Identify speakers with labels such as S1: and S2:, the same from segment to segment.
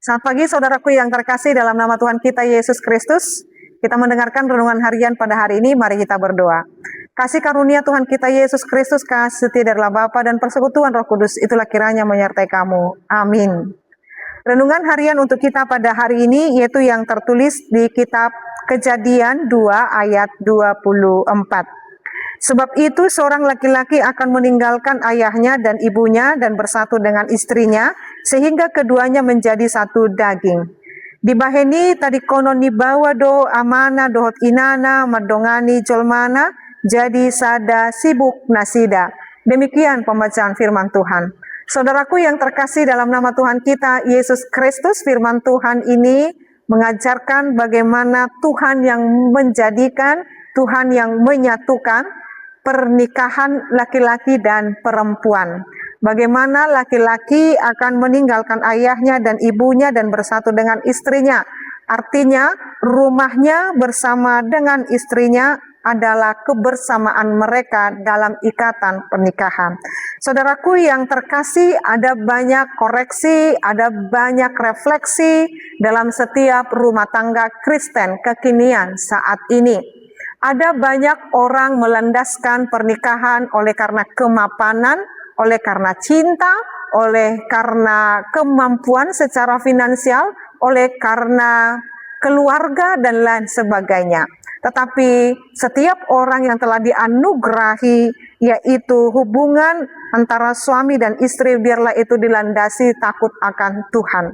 S1: Selamat pagi saudaraku yang terkasih dalam nama Tuhan kita Yesus Kristus. Kita mendengarkan renungan harian pada hari ini, mari kita berdoa. Kasih karunia Tuhan kita Yesus Kristus, kasih setia dari Allah Bapa dan persekutuan Roh Kudus, itulah kiranya menyertai kamu. Amin. Renungan harian untuk kita pada hari ini yaitu yang tertulis di kitab Kejadian 2 ayat 24. Sebab itu seorang laki-laki akan meninggalkan ayahnya dan ibunya dan bersatu dengan istrinya, sehingga keduanya menjadi satu daging. Di baheni tadi konon nibawa do amana dohot inana madongani jolmana jadi sada sibuk nasida. Demikian pembacaan firman Tuhan. Saudaraku yang terkasih dalam nama Tuhan kita Yesus Kristus, firman Tuhan ini mengajarkan bagaimana Tuhan yang menjadikan, Tuhan yang menyatukan pernikahan laki-laki dan perempuan. Bagaimana laki-laki akan meninggalkan ayahnya dan ibunya dan bersatu dengan istrinya. Artinya rumahnya bersama dengan istrinya adalah kebersamaan mereka dalam ikatan pernikahan. Saudaraku yang terkasih, ada banyak koreksi, ada banyak refleksi dalam setiap rumah tangga Kristen kekinian saat ini. Ada banyak orang melandaskan pernikahan oleh karena kemapanan, oleh karena cinta, oleh karena kemampuan secara finansial, oleh karena keluarga dan lain sebagainya. Tetapi setiap orang yang telah dianugerahi, yaitu hubungan antara suami dan istri, biarlah itu dilandasi takut akan Tuhan.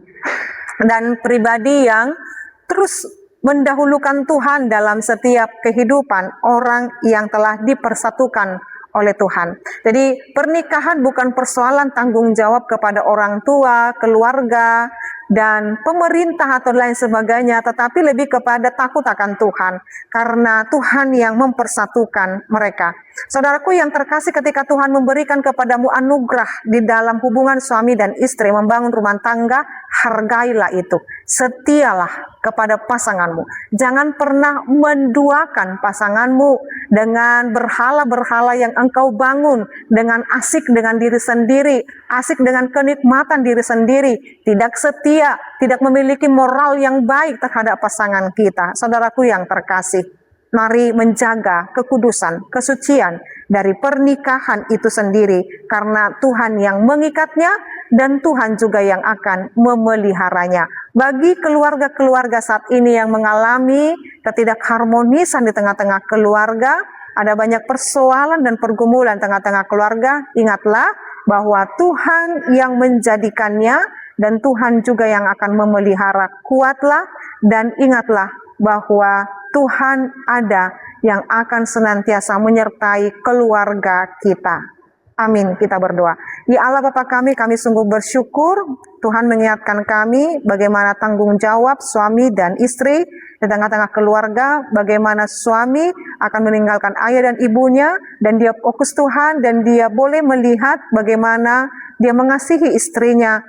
S1: Dan pribadi yang terus mendahulukan Tuhan dalam setiap kehidupan orang yang telah dipersatukan oleh Tuhan. Jadi pernikahan bukan persoalan tanggung jawab kepada orang tua, keluarga, dan pemerintah atau lain sebagainya, tetapi lebih kepada takut akan Tuhan, karena Tuhan yang mempersatukan mereka. Saudaraku yang terkasih, ketika Tuhan memberikan kepadamu anugerah di dalam hubungan suami dan istri, membangun rumah tangga, hargailah itu. Setialah kepada pasanganmu. Jangan pernah menduakan pasanganmu dengan berhala-berhala yang engkau bangun, dengan asik dengan diri sendiri, asik dengan kenikmatan diri sendiri, tidak setia, tidak memiliki moral yang baik terhadap pasangan kita. Saudaraku yang terkasih, mari menjaga kekudusan, kesucian dari pernikahan itu sendiri, karena Tuhan yang mengikatnya dan Tuhan juga yang akan memeliharanya. Bagi keluarga-keluarga saat ini yang mengalami ketidakharmonisan di tengah-tengah keluarga, ada banyak persoalan dan pergumulan tengah-tengah keluarga, ingatlah bahwa Tuhan yang menjadikannya dan Tuhan juga yang akan memelihara. Kuatlah dan ingatlah bahwa Tuhan ada yang akan senantiasa menyertai keluarga kita. Amin, kita berdoa. Ya Allah Bapa kami sungguh bersyukur Tuhan mengingatkan kami bagaimana tanggung jawab suami dan istri di tengah-tengah keluarga, bagaimana suami akan meninggalkan ayah dan ibunya, dan dia fokus Tuhan, dan dia boleh melihat bagaimana dia mengasihi istrinya.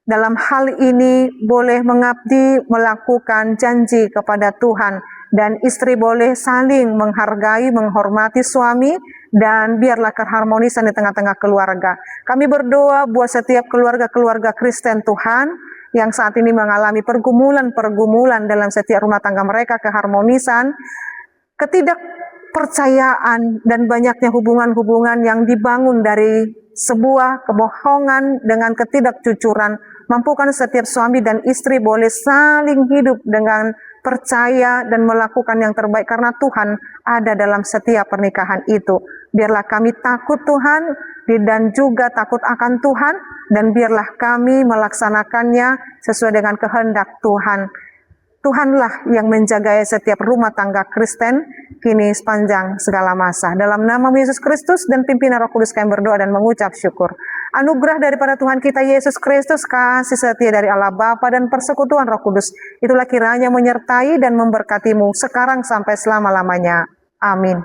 S1: Dalam hal ini boleh mengabdi, melakukan janji kepada Tuhan, dan istri boleh saling menghargai, menghormati suami, dan biarlah keharmonisan di tengah-tengah keluarga. Kami berdoa buat setiap keluarga-keluarga Kristen Tuhan yang saat ini mengalami pergumulan-pergumulan dalam setiap rumah tangga mereka, keharmonisan, ketidakpercayaan, dan banyaknya hubungan-hubungan yang dibangun dari sebuah kebohongan dengan ketidakjujuran. Mampukan setiap suami dan istri boleh saling hidup dengan percaya dan melakukan yang terbaik, karena Tuhan ada dalam setiap pernikahan itu. Biarlah kami takut Tuhan dan juga takut akan Tuhan, dan biarlah kami melaksanakannya sesuai dengan kehendak Tuhan. Tuhanlah yang menjaga setiap rumah tangga Kristen kini sepanjang segala masa. Dalam nama Yesus Kristus dan pimpinan Roh Kudus kami berdoa dan mengucap syukur. Anugerah daripada Tuhan kita Yesus Kristus, kasih setia dari Allah Bapa dan persekutuan Roh Kudus, itulah kiranya menyertai dan memberkatimu sekarang sampai selama-lamanya. Amin.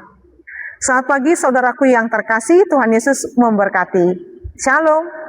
S1: Selamat pagi saudaraku yang terkasih, Tuhan Yesus memberkati. Shalom.